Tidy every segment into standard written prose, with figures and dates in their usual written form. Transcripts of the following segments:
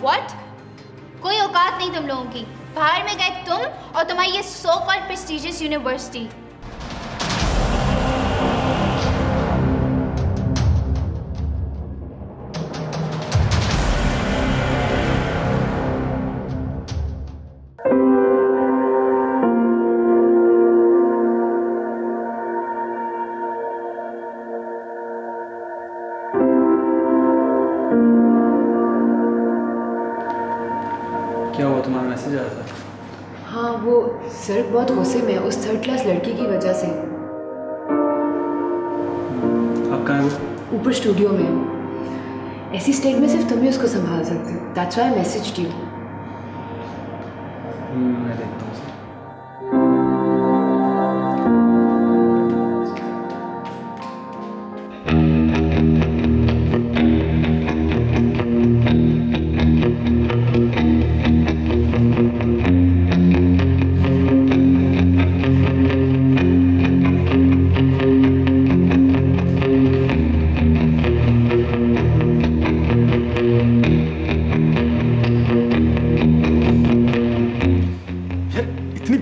What? कोई औकात नहीं तुम लोगों की। बाहर में गए तुम और तुम्हारी ये सो कॉल्ड प्रेस्टिजियस यूनिवर्सिटी। क्या हुआ, तुम्हारा मैसेज आया था? हाँ, वो सर बहुत गुस्से में है उस थर्ड क्लास लड़की की वजह से। आप कहाँ हो? ऊपर स्टूडियो में। ऐसी स्टेट में सिर्फ तुम ही उसको संभाल सकते हो। That's why I messaged you. मैं देखता हूँ सर।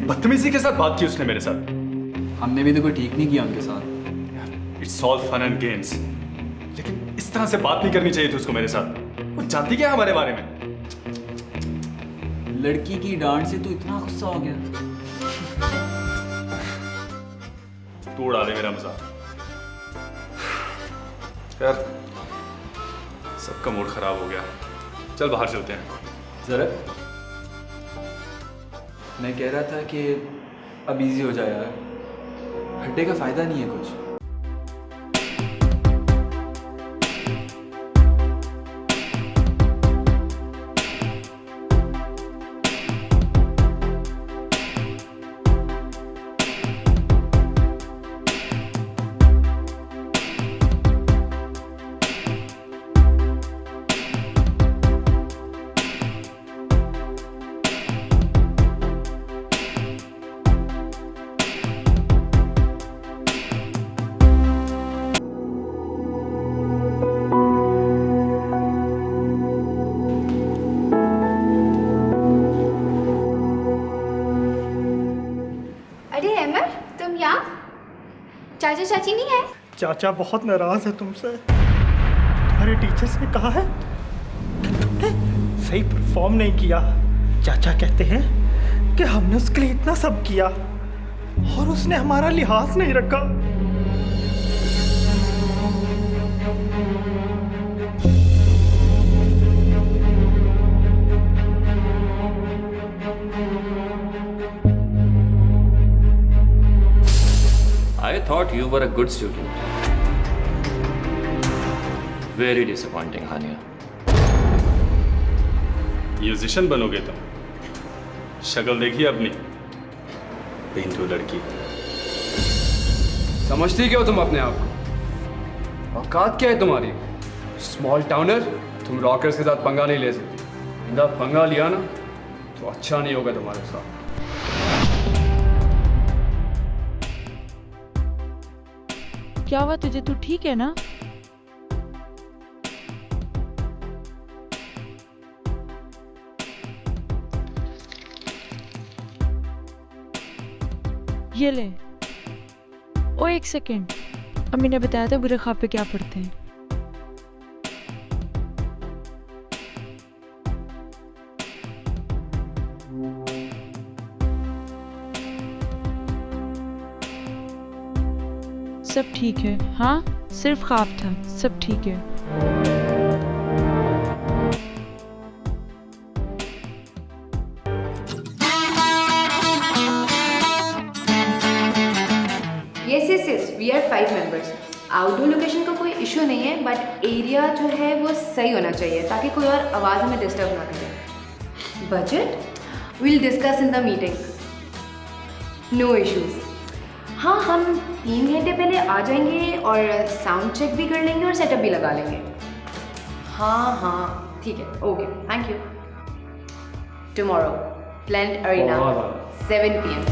बदतमीजी के साथ बात की उसने मेरे साथ। हमने भी तो कोई ठीक नहीं किया उनके साथ। It's all fun and games, लेकिन इस तरह से बात नहीं करनी चाहिए थी उसको मेरे साथ। वो जानती क्या है हमारे बारे में? लड़की की डांट से तो इतना गुस्सा हो गया। तू उड़ा दे मेरा मजाक। यार सबका मूड खराब हो गया, चल बाहर चलते हैं। जरा मैं कह रहा था कि अब इजी हो जाए यार, हड्डे का फायदा नहीं है कुछ। चाचा चाची नहीं है? चाचा बहुत नाराज है तुमसे। तुम्हारे टीचर्स ने कहा है कि तुमने सही परफॉर्म नहीं किया। चाचा कहते हैं कि हमने उसके लिए इतना सब किया और उसने हमारा लिहाज नहीं रखा। I thought you were a good student. Very disappointing, Hania. Musician बनोगे तुम? शक्ल देखी अपनी, पिंटू लड़की। समझती क्यों तुम अपने आप को? औकात क्या है तुम्हारी? स्मॉल टाउनर। तुम रॉकर्स के साथ पंगा नहीं ले सकती। इंदा पंगा लिया ना तो अच्छा नहीं होगा तुम्हारे साथ। क्या हुआ तुझे? तू ठीक है ना? ये ले। ओ एक सेकेंड, अम्मी ने बताया था बुरे ख्वाब पे क्या पढ़ते हैं। सब ठीक है। हाँ, सिर्फ ख्वाब था, सब ठीक है। Yes, we are 5 members. Outdoor location का कोई इशू नहीं है, बट एरिया जो है वो सही होना चाहिए ताकि कोई और आवाज़ हमें डिस्टर्ब ना करे। Budget will discuss in the meeting. No issues. हाँ, हम 3 घंटे पहले आ जाएंगे और साउंड चेक भी कर लेंगे और सेटअप भी लगा लेंगे। हाँ ठीक है, okay, thank you. Tomorrow planned arena 7 PM।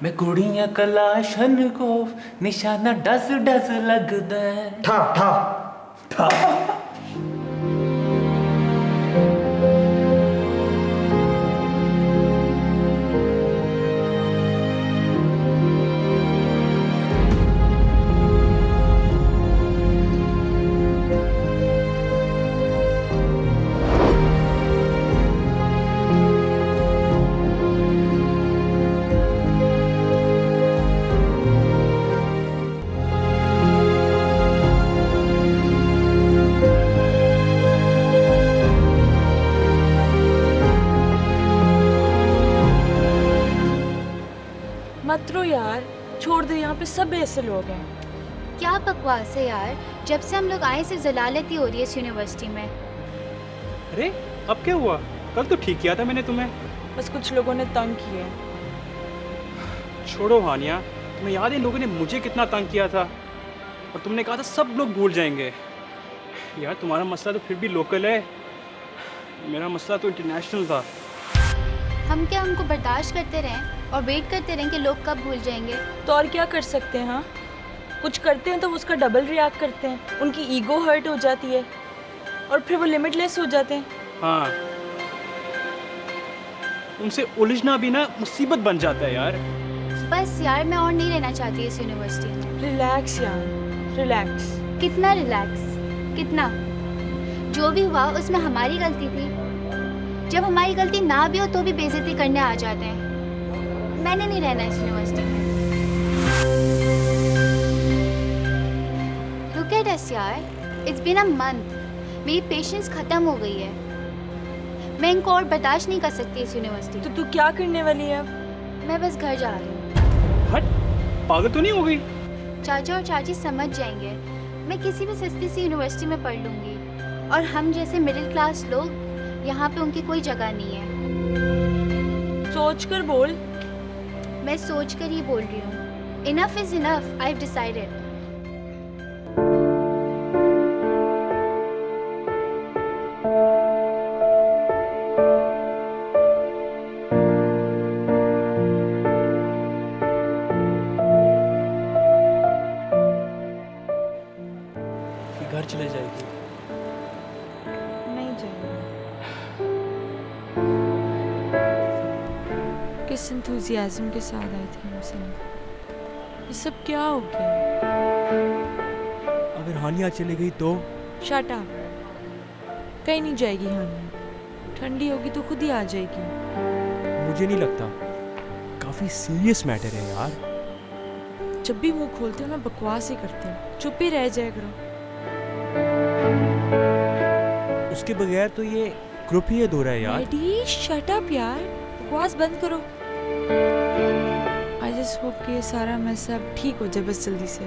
मैं कुड़ियां कलाशन को निशाना डस डस लगदा है। ठा ठा ठा। मत रो यार, छोड़ दे, यहाँ पे सब ऐसे लोग हैं। क्या बकवास है यार, जब से हम लोग आए सिर्फ जलालत ही हो रही है इस यूनिवर्सिटी में। अरे अब क्या हुआ? कल तो ठीक किया था मैंने तुम्हें। बस कुछ लोगों ने तंग किए। छोड़ो हानिया, तुम्हें याद है इन लोगों ने मुझे कितना तंग किया था और तुमने कहा था सब लोग भूल जाएंगे। यार तुम्हारा मसला तो फिर भी लोकल है, मेरा मसला तो इंटरनेशनल था। हम क्या उनको बर्दाश्त करते रहें और वेट करते रहें कि लोग कब भूल जाएंगे? तो और क्या कर सकते हैं? हाँ, कुछ करते हैं तो उसका डबल रिएक्ट करते हैं, उनकी ईगो हर्ट हो जाती है और फिर वो लिमिटलेस हो जाते हैं। हाँ, उनसे उलझना भी ना मुसीबत बन जाता है यार। बस यार, मैं और नहीं रहना चाहती इस यूनिवर्सिटी में। रिलैक्स यार, रिलैक्स। कितना रिलैक्स? कितना? जो भी हुआ उसमें हमारी गलती थी। जब हमारी गलती ना भी हो तो भी बेइज्जती करने आ जाते हैं। मैंने नहीं रहना इस यूनिवर्सिटी में। Look at us यार, it's been a month. मेरी पेशेंस खत्म हो गई है। मैं इनको और बर्दाश्त नहीं कर सकती इस यूनिवर्सिटी। तो तू क्या करने वाली है अब? मैं बस घर जा रही हूँ। हट, पागल तो नहीं हो गई? चाचा और चाची समझ जाएंगे। मैं किसी भी सस्ती सी यूनिवर्सिटी में पढ़ लूँगी और हम जैसे मिडिल क्लास लोग यहाँ पे उनकी कोई जगह नहीं है। सोच कर बोल। मैं सोच कर ही बोल रही हूँ। Enough is enough. I've decided. घर चले जाएगी? नहीं चाहिए। किस एंथुसियाज्म के साथ आए थे हमसे। ये सब क्या हो गया? अगर हानिया चली गई तो? Shut up. कहीं नहीं जाएगी हानिया। ठंडी होगी तो खुद ही आ जाएगी। मुझे नहीं लगता, काफी सीरियस मैटर है यार। जब भी मुंह खोलते हो ना बकवास ही करते हो। चुप ही रह जाया करो। उसके बगैर तो ये ग्रुप ही अधूरा है यार। एडी शट अप यार, बकवास बंद करो। आई जस्ट होप कि ये सारा मैस अब ठीक हो जाए बस जल्दी से।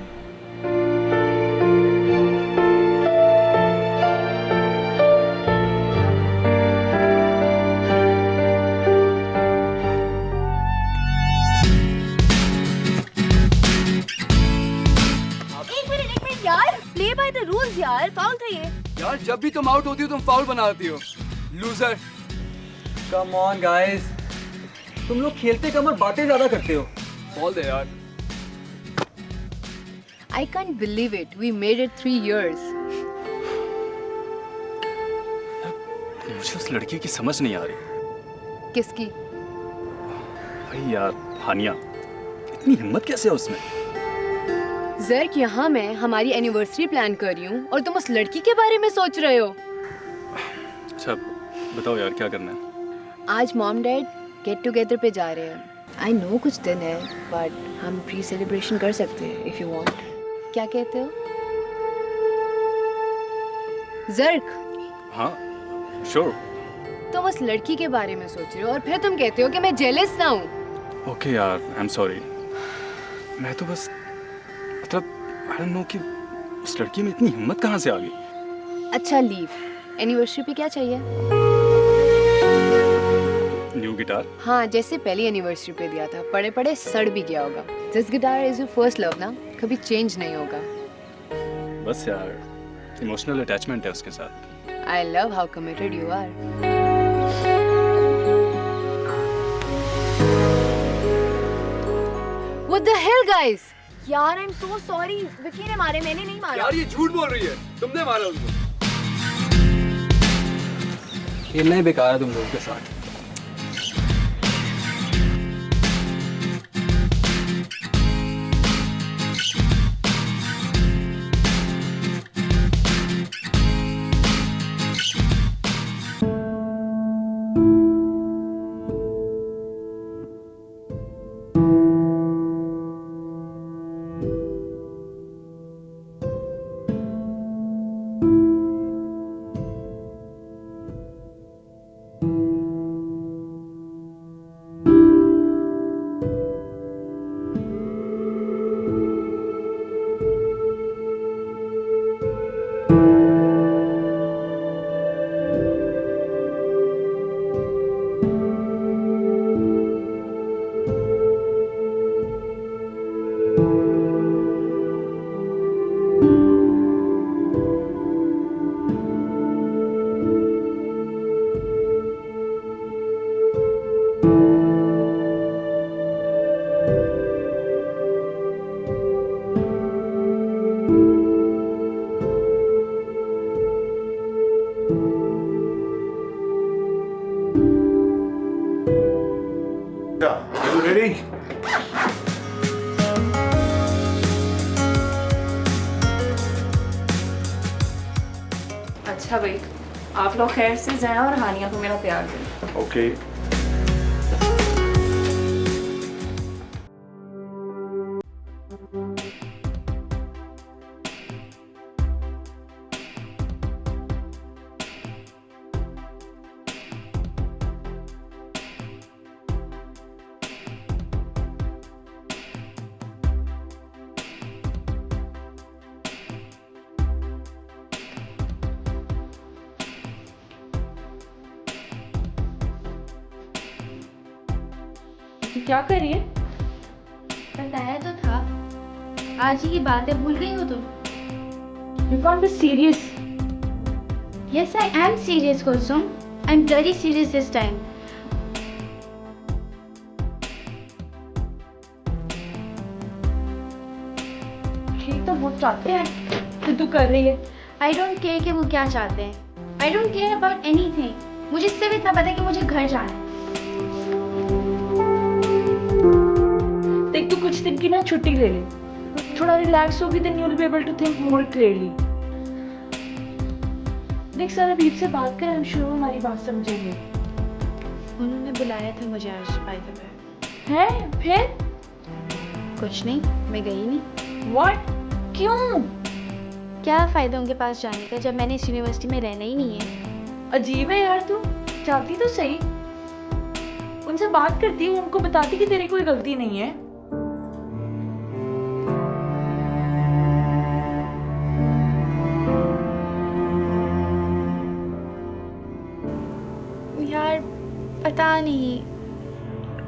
एक मिनट यार, प्ले बाय द रूल्स यार, फाउल था ये। यार जब भी तुम आउट होती हो तुम फाउल बना देती हो। लूजर। कम ऑन गाइस, तुम लोग खेलते कम और बातें ज्यादा करते हो। बॉल दे यार। I can't believe it. We made it 3 years. मुझे उस लड़की की समझ नहीं आ रही। किसकी? भाई यार, हानिया, इतनी हिम्मत कैसे है उसमें? जर्क, यहाँ मैं हमारी एनिवर्सरी प्लान कर रही हूँ और तुम उस लड़की के बारे में सोच रहे हो। अच्छा बताओ यार, क्या करना है? आज मॉम डैड गेट टुगेदर पे जा रहे हैं। आई नो कुछ दिन है, बट हम प्री सेलिब्रेशन कर सकते हैं इफ यू वांट। क्या कहते हो? जर्क, हाँ श्योर। तुम उस लड़की के बारे में सोच रहे हो और फिर तुम कहते हो कि मैं जेलस ना हूँ। ओके यार, आई एम सॉरी। मैं तो बस मतलब आई डोंट नो कि उस लड़की में इतनी हिम्मत कहाँ से आ गई। अच्छा लीव। एनिवर्सरी पे क्या चाहिए? New guitar. हाँ, जैसे पहली एनिवर्सरी पे दिया था, पड़े पड़े सड़ भी गया होगा। This guitar is your first love ना, कभी चेंज नहीं होगा। बस यार, इमोशनल अटैचमेंट है उसके साथ। I love how committed you are. What the hell, guys? यार I am so sorry, Vicky ने मारे, मैंने नहीं मारा। यार ये झूठ बोल रही है, तुमने मारा उसको। खेलना ही बेकार है तुम लोगों के साथ। अच्छा भाई, आप लोग खैर से जाएं और हानिया को मेरा प्यार दें। ओके। क्या कर रही है? बताया तो था, आज ही की बात है, भूल गई हो तुम? You can't be serious. Yes, I am serious, Kulsum. I'm very serious this time. ठीक तो वो चाहते हैं तो तू कर रही है। I don't care कि वो क्या चाहते हैं। I don't care about anything. मुझे इससे भी इतना पता है कि मुझे घर जाना है। देख, तू कुछ दिन की ना छुट्टी ले ले, थोड़ा रिलैक्स होगी, then you'll be able to think more clearly. देख सर, अबीब से बात कर, I'm sure वो हमारी बात समझेंगे। उन्होंने बुलाया था मुझे आज, by the way। हैं? फिर? कुछ नहीं, मैं गई नहीं। What? क्यों? क्या फ़ायदा उनके पास जाने का जब मैंने इस यूनिवर्सिटी में रहना ही नहीं है। अजीब है यार, तू चाहती तो सही, उनसे बात करती, उनको बताती कि तेरी कोई गलती नहीं है। यार पता नहीं,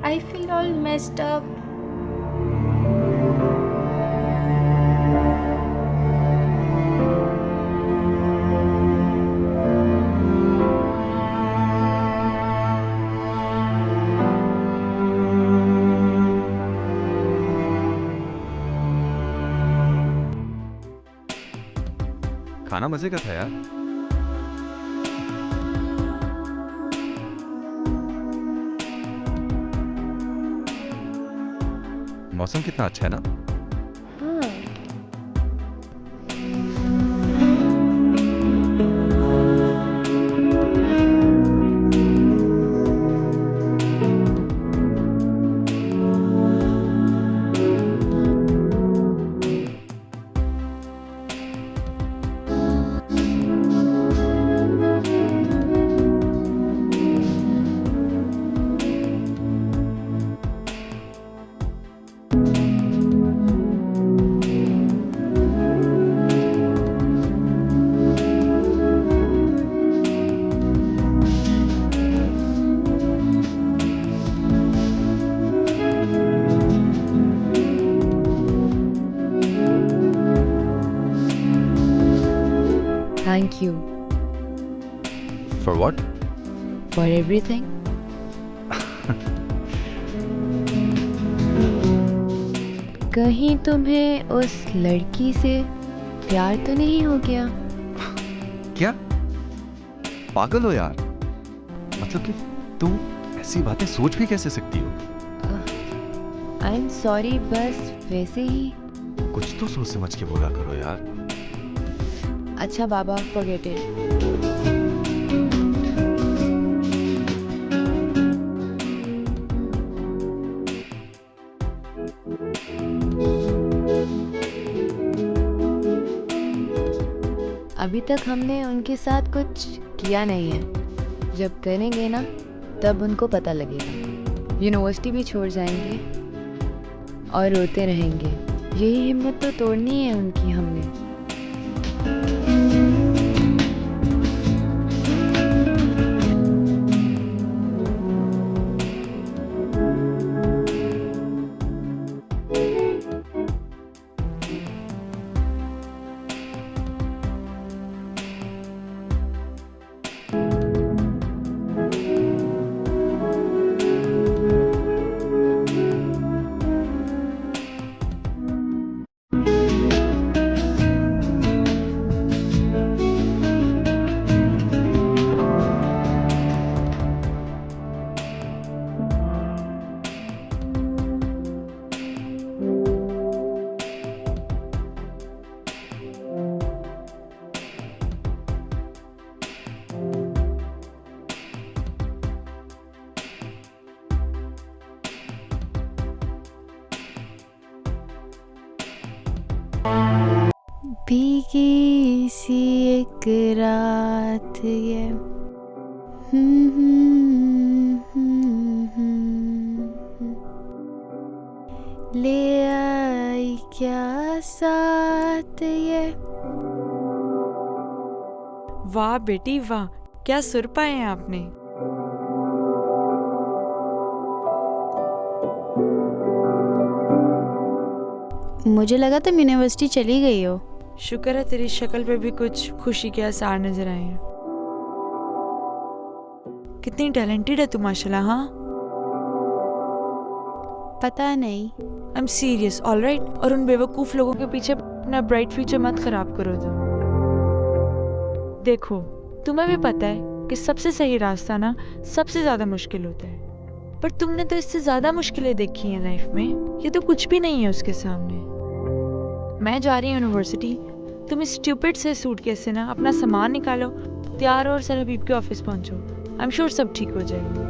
I feel all messed up. खाना मजे का था यार। मौसम कितना अच्छा है ना। Thank you For what? for everything. कहीं तुम्हें उस लड़की से प्यार तो नहीं हो गया? क्या पागल हो यार? मतलब कि तुम ऐसी बातें सोच भी कैसे सकती हो? आई एम सॉरी, बस वैसे ही। कुछ तो सोच समझ के बोला करो यार। अच्छा बाबा, फॉरगेट इट। अभी तक हमने उनके साथ कुछ किया नहीं है। जब करेंगे ना तब उनको पता लगेगा। यूनिवर्सिटी भी छोड़ जाएंगे और रोते रहेंगे। यही हिम्मत तो तोड़नी है उनकी हमने। भीगी सी एक रात ये ले आई क्या साथ ये। वाह बेटी वाह, क्या सुर पाए हैं आपने। मुझे लगा तुम यूनिवर्सिटी चली गई हो। शुक्र है तेरी शक्ल पे भी कुछ खुशी के आसार नजर आए हैं। कितनी टैलेंटेड है तू माशाल्लाह। हाँ पता नहीं। I am serious, alright. और उन बेवकूफ लोगों के पीछे अपना ब्राइट फ्यूचर मत खराब करो तुम। देखो तुम्हें भी पता है कि सबसे सही रास्ता ना सबसे ज्यादा मुश्किल होता है, पर तुमने तो इससे ज्यादा मुश्किलें देखी हैं लाइफ में। ये तो कुछ भी नहीं है उसके सामने। मैं जा रही हूँ यूनिवर्सिटी, तुम इस स्टूपिड से सूटकेस से ना अपना सामान निकालो, तैयार हो और सर हबीब के ऑफिस पहुंचो। आई एम श्योर सब ठीक हो जाएगा।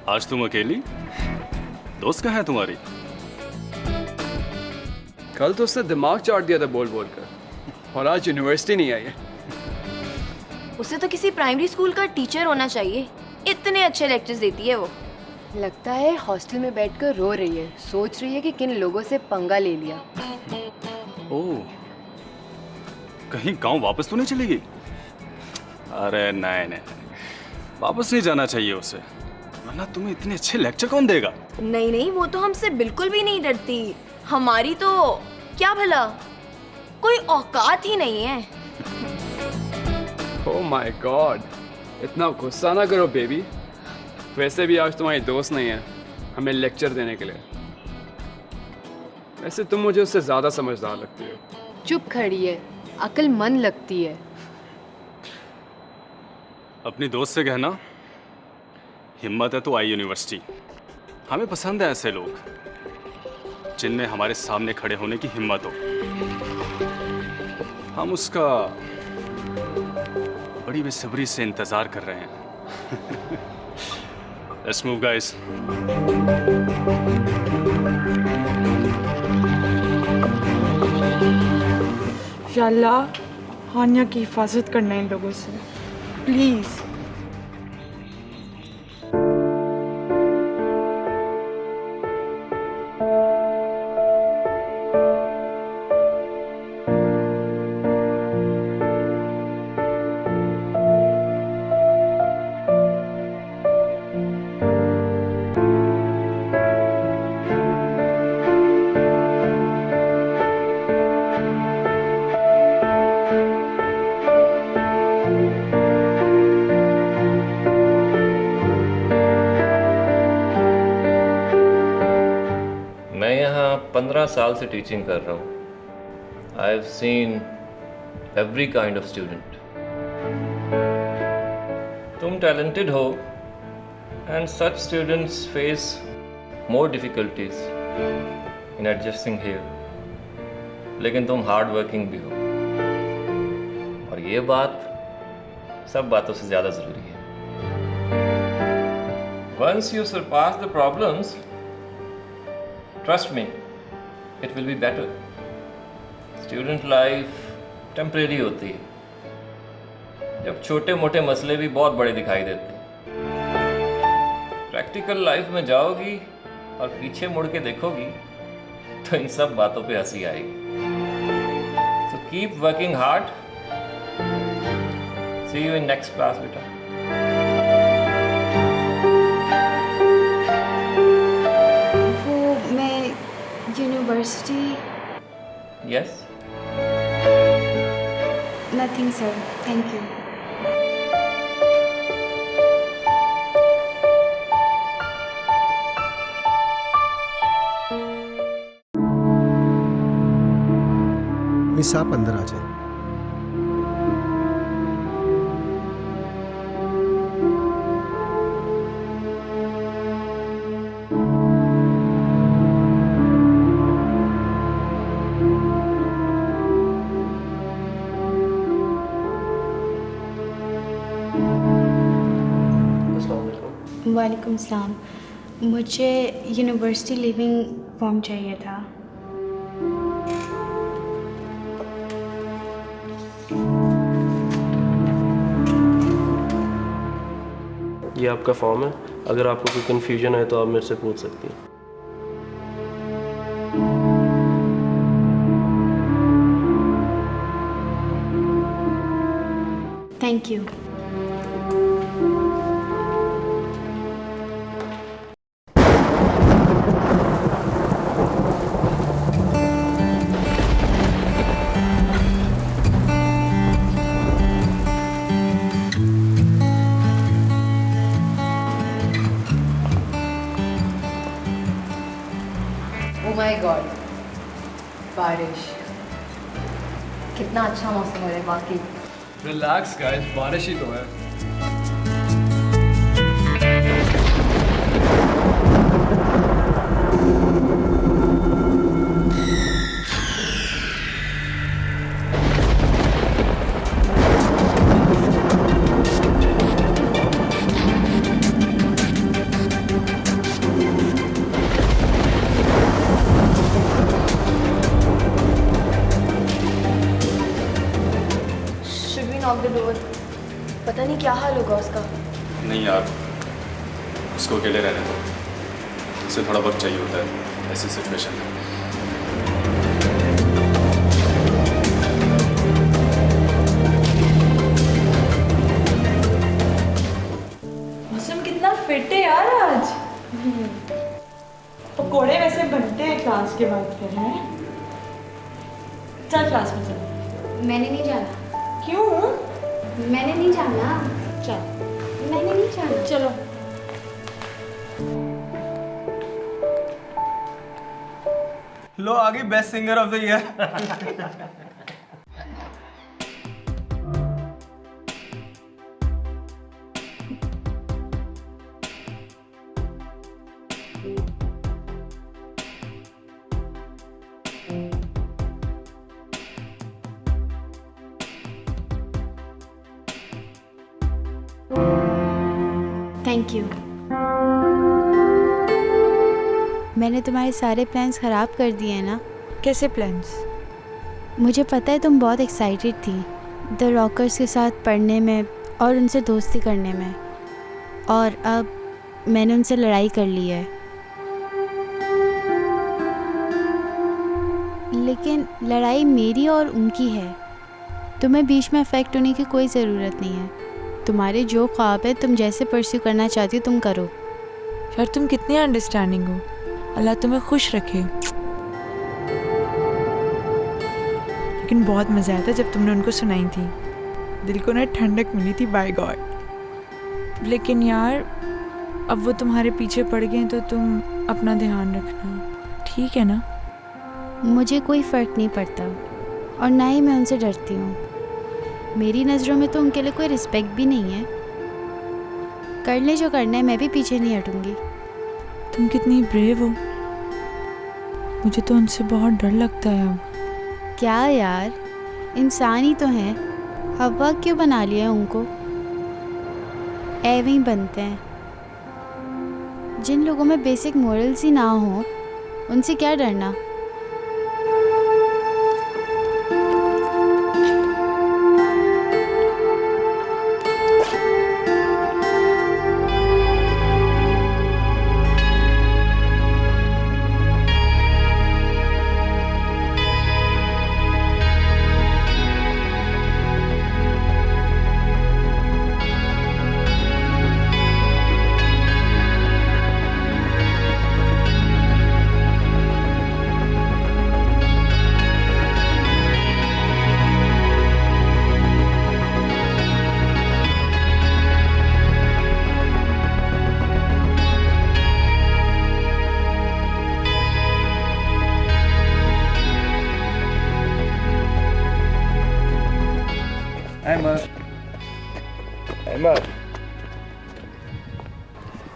आज तुम अकेली? दोस्त कहाँ है तुम्हारी? कल तो उसने दिमाग चाट दिया था बोल बोल कर, और आज यूनिवर्सिटी नहीं आई है। उसे तो किसी प्राइमरी स्कूल का टीचर होना चाहिए, इतने अच्छे लेक्चर्स देती है वो। लगता है हॉस्टल में बैठकर रो रही है, सोच रही है कि किन लोगों से पंगा ले लिया। ओह, कहीं गांव वापस तो नहीं चलेगी? अरे नहीं नहीं, वापस नहीं जाना चाहिए उसे, वरना तुम्हें इतने अच्छे लेक्चर कौन देगा? नहीं नहीं, वो तो हमसे बिल्कुल भी नहीं डरती। हमारी तो क्या भला कोई औकात ही नहीं है। ओह माय गॉड, इतना गुस्सा ना करो बेबी। वैसे भी आज तुम्हारी दोस्त नहीं है हमें लेक्चर देने के लिए। वैसे तुम मुझे उससे ज़्यादा समझदार लगती हो। चुप खड़ी है, अक्लमंद लगती है। अपनी दोस्त से कहना हिम्मत है तो आई यूनिवर्सिटी। हमें पसंद है ऐसे लोग जिनमें हमारे सामने खड़े होने की हिम्मत हो। हम उसका बड़ी बेसब्री से इंतजार कर रहे हैं। Let's move, guys. या अल्लाह, हानिया की हिफाजत करना इन लोगों से, प्लीज़। मैं यहाँ 15 साल से टीचिंग कर रहा हूँ। I have seen every kind of student. तुम टैलेंटेड हो and such students face more difficulties in adjusting here, लेकिन तुम हार्ड वर्किंग भी हो और ये बात सब बातों से ज़्यादा ज़रूरी है। Once you surpass the problems, trust me, it will be better. Student life temporary होती है, जब छोटे मोटे मसले भी बहुत बड़े दिखाई देते हैं। प्रैक्टिकल लाइफ में जाओगी और पीछे मुड़ के देखोगी तो इन सब बातों पे हंसी आएगी। So keep working hard. See you in next class, बेटा। University? Yes? Nothing, sir. Thank you. Miss, आप अंदर आ जाए। वालेकुम सलाम। मुझे यूनिवर्सिटी लिविंग फॉर्म चाहिए था। ये आपका फॉर्म है, अगर आपको कोई कन्फ्यूजन है तो आप मेरे से पूछ सकती हैं। Thank you. माय गॉड, बारिश। कितना अच्छा मौसम हो रहा है वाकई। रिलैक्स गाइस, बारिश ही तो है। पता नहीं क्या हाल होगा उसका। नहीं यार, उसको अकेले रहने दो, उसे थोड़ा वक्त चाहिए होता है ऐसी सिचुएशन में। मौसम कितना फिट है यार आज। पकोड़े वैसे बनते हैं क्लास के बाद फिर हैं। चल क्लास में चल। मैंने नहीं जाना। क्यों? मैंने नहीं जाना। चल। मैंने नहीं जाना। चलो। लो आ गई best singer of the year. Thank you. मैंने तुम्हारे सारे प्लान्स ख़राब कर दिए हैं ना। कैसे प्लान्स? मुझे पता है तुम बहुत एक्साइटेड थी, द रॉकर्स के साथ पढ़ने में और उनसे दोस्ती करने में, और अब मैंने उनसे लड़ाई कर ली है। लेकिन लड़ाई मेरी और उनकी है, तुम्हें बीच में अफेक्ट होने की कोई ज़रूरत नहीं है। तुम्हारे जो ख्वाब है, तुम जैसे परस्यू करना चाहती हो तुम करो। यार तुम कितनी अंडरस्टैंडिंग हो, अल्लाह तुम्हें खुश रखे। लेकिन बहुत मज़ा आया था जब तुमने उनको सुनाई थी, दिल को ना ठंडक मिली थी, बाय गॉड। लेकिन यार अब वो तुम्हारे पीछे पड़ गए तो तुम अपना ध्यान रखना, ठीक है ना? मुझे कोई फ़र्क नहीं पड़ता और ना ही मैं उनसे डरती हूँ। मेरी नज़रों में तो उनके लिए कोई रिस्पेक्ट भी नहीं है। कर ले जो करना है, मैं भी पीछे नहीं हटूँगी। तुम कितनी ब्रेव हो, मुझे तो उनसे बहुत डर लगता है अब। क्या यार, इंसान ही तो हैं, हवा क्यों बना लिया है उनको? ऐवे ही बनते हैं। जिन लोगों में बेसिक मोरल्स ही ना हो उनसे क्या डरना।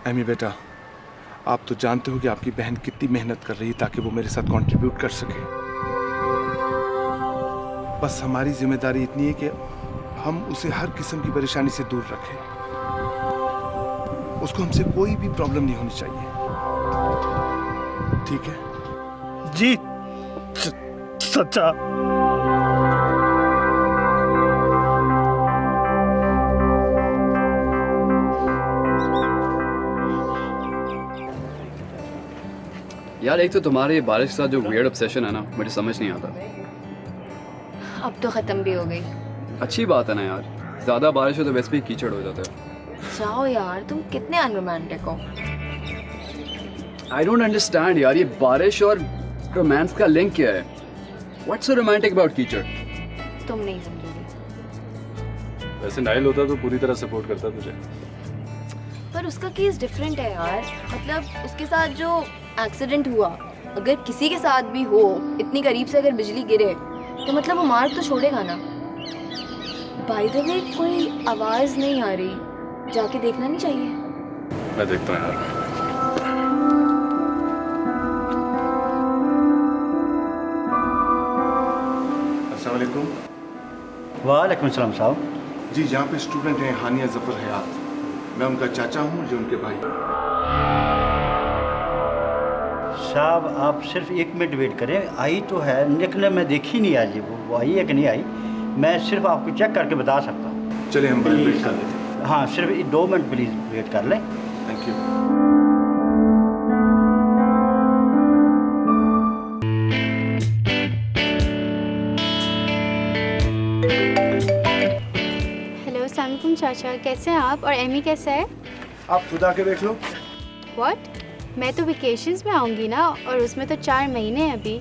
एमी बेटा, आप तो जानते हो कि आपकी बहन कितनी मेहनत कर रही है ताकि वो मेरे साथ कंट्रीब्यूट कर सके। बस हमारी जिम्मेदारी इतनी है कि हम उसे हर किस्म की परेशानी से दूर रखें। उसको हमसे कोई भी प्रॉब्लम नहीं होनी चाहिए, ठीक है? जी सच्चा। यार एक तो तुम्हारे बारिश के साथ जो वियर्ड ऑब्सेशन है ना, मुझे समझ नहीं आता। अब तो ख़त्म भी हो गई। अच्छी बात है ना यार, ज़्यादा बारिश हो तो वैसे भी कीचड़ हो जाता है। जाओ यार, तुम कितने अनरोमांटिक हो। आई डोंट अंडरस्टैंड यार, ये बारिश और रोमांस का लिंक क्या है? व्हाट्स सो रोमांटिक अबाउट कीचड़? तुम नहीं समझोगे। वैसे नाइल होता तो पूरी तरह सपोर्ट करता तुझे। पर उसका केस डिफरेंट है यार। मतलब उसके साथ जो एक्सीडेंट हुआ, अगर किसी के साथ भी हो, इतनी करीब से अगर बिजली गिरे तो मतलब वो मार्क तो छोड़ेगा ना। बाय द वे कोई आवाज़ नहीं आ रही, जाके देखना नहीं चाहिए? मैं देखता हूँ यार। अस्सलाम वालेकुम। वालेकुम सलाम साहब। जी, यहाँ पे स्टूडेंट हैं हानिया जफर हयात। मैं उनका चाचा हूँ, जो उनके भाई। साहब आप सिर्फ 1 मिनट वेट करें, आई तो है लेकिन मैं देखी नहीं आज वो आई है कि नहीं आई। मैं सिर्फ आपको चेक करके बता सकता हूँ। चलिए हम वेट कर लेते हैं। हाँ, सिर्फ 2 मिनट प्लीज़ वेट कर लें। Thank you. हेलो, अस्सलाम वालेकुम चाचा, कैसे हैं आप? और एमी कैसा है? आप खुद आके देख लो। व्हाट? मैं तो वेकेशंस में आऊँगी ना, और उसमें तो 4 महीने हैं अभी।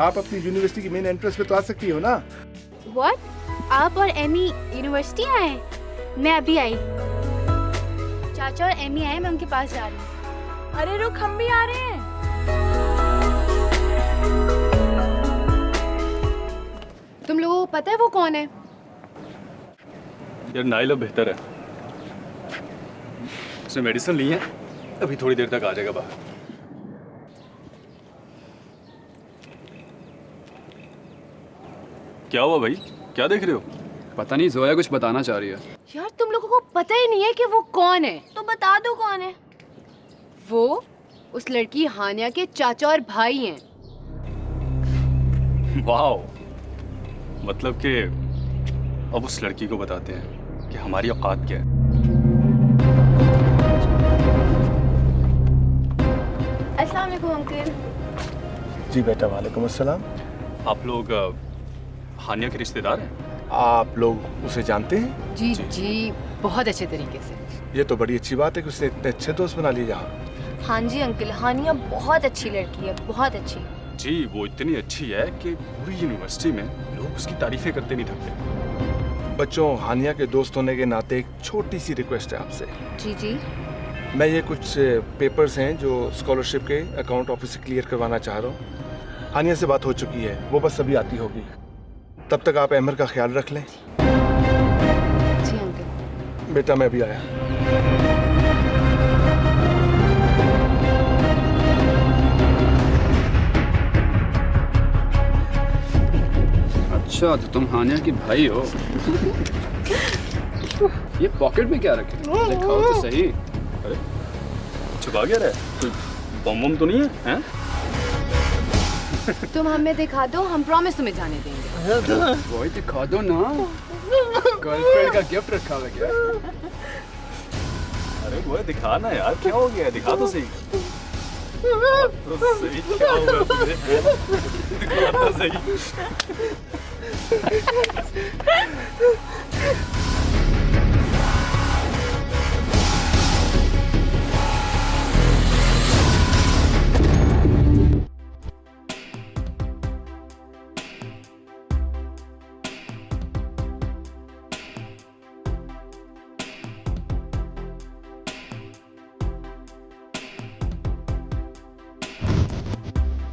आप अपनी यूनिवर्सिटी की मेन एंट्रेंस पे तो आ सकती हो ना। व्हाट? आप और एमी यूनिवर्सिटी आए? मैं अभी आई। चाचा और एमी आए, मैं उनके पास जा रही हूँ। अरे रुक, हम भी आ रहे हैं। तुम लोगों को पता है वो कौन है? यार नाइल अब बेहतर है, उसने मेडिसिन ली है, अभी थोड़ी देर तक आ जाएगा बाहर। क्या हुआ भाई, क्या देख रहे हो? पता नहीं, जोया कुछ बताना चाह रही है। यार तुम लोगों को पता ही नहीं है कि वो कौन है? तो बता दो कौन है। वो उस लड़की हानिया के चाचा और भाई हैं। वाओ, मतलब कि अब उस लड़की को बताते हैं कि हमारी औकात क्या है। अस्सलाम वालेकुम अंकल। जी बेटा, वालेकुम अस्सलाम। आप लोग हानिया के रिश्तेदार हैं? आप लोग उसे जानते हैं? जी जी बहुत अच्छे तरीके से। ये तो बड़ी अच्छी बात है कि उसने इतने अच्छे दोस्त बना लिए यहाँ। हाँ जी अंकल, हानिया बहुत अच्छी लड़की है, बहुत अच्छी। जी, वो इतनी अच्छी है कि पूरी यूनिवर्सिटी में लोग उसकी तारीफें करते नहीं थकते। बच्चों, हानिया के दोस्त होने के नाते एक छोटी सी रिक्वेस्ट है आपसे। जी जी। मैं ये कुछ पेपर्स हैं जो स्कॉलरशिप के अकाउंट ऑफिस से क्लियर करवाना चाह रहा हूँ। हानिया से बात हो चुकी है, वो बस अभी आती होगी। तब तक आप अहमर का ख्याल रख लें। जी अंकल। बेटा मैं भी आया। अच्छा, तो तुम हानिया की भाई हो। ये पॉकेट में क्या रखे? दिखाओ तो सही। अरे छुपा क्या रहा है? कोई बम बम तो नहीं है? हैं? तुम हमें दिखा दो, हम प्रॉमिस तुम्हें जाने देंगे। वही दिखा दो ना। गर्लफ्रेंड का गिफ्ट रखा हुआ क्या? अरे वो दिखा ना यार, क्या हो गया? दिखा तो सही। तो सही क्या हुआ तुझे? दिखा तो सही।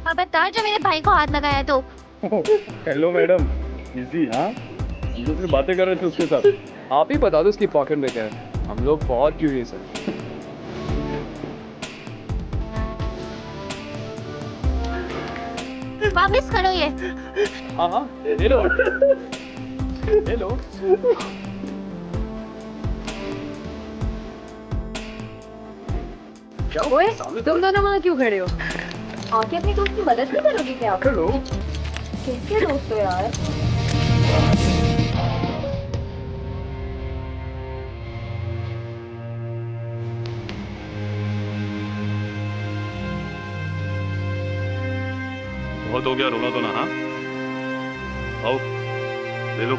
अब बता जो मेरे भाई को हाथ लगाया तो। Hello madam. इजी? हाँ, हम तो सिर्फ बातें कर रहे थे उसके साथ। आप ही बता दो उसकी पॉकेट में क्या है, हम लोग बहुत क्यूरियस हैं। वापस करो ये। हाँ हाँ, ले लो। ले लो। क्या हुआ? तुम दोनों वहाँ क्यों खड़े हो? आके अपनी दोस्त की मदद नहीं करोगे क्या? हेलो। कैसे दोस्त हो यार? बहुत हो गया, रोना तो ना। हाँ आओ ले लो।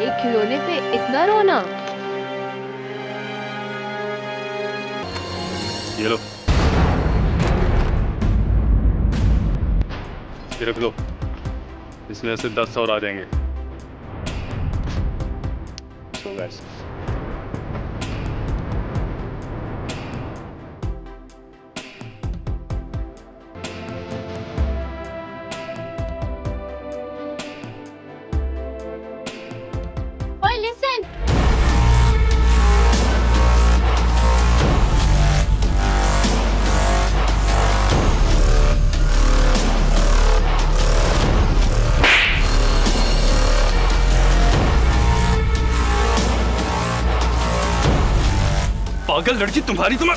एक खिलौने पे इतना रोना? ये लो, ये रख लो। इसमें से 10 और आ जाएंगे। So guys. Boy, listen. पागल लड़की तुम्हारी, तुम्हें